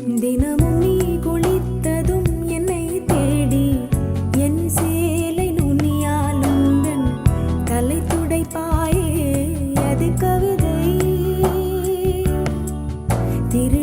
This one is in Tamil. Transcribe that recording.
தினமும் நீ குளித்ததும் என்னை தேடி என் சேலை நுனியால் உந்தன் தலை துடைப்பாயே அது கவிதை திரு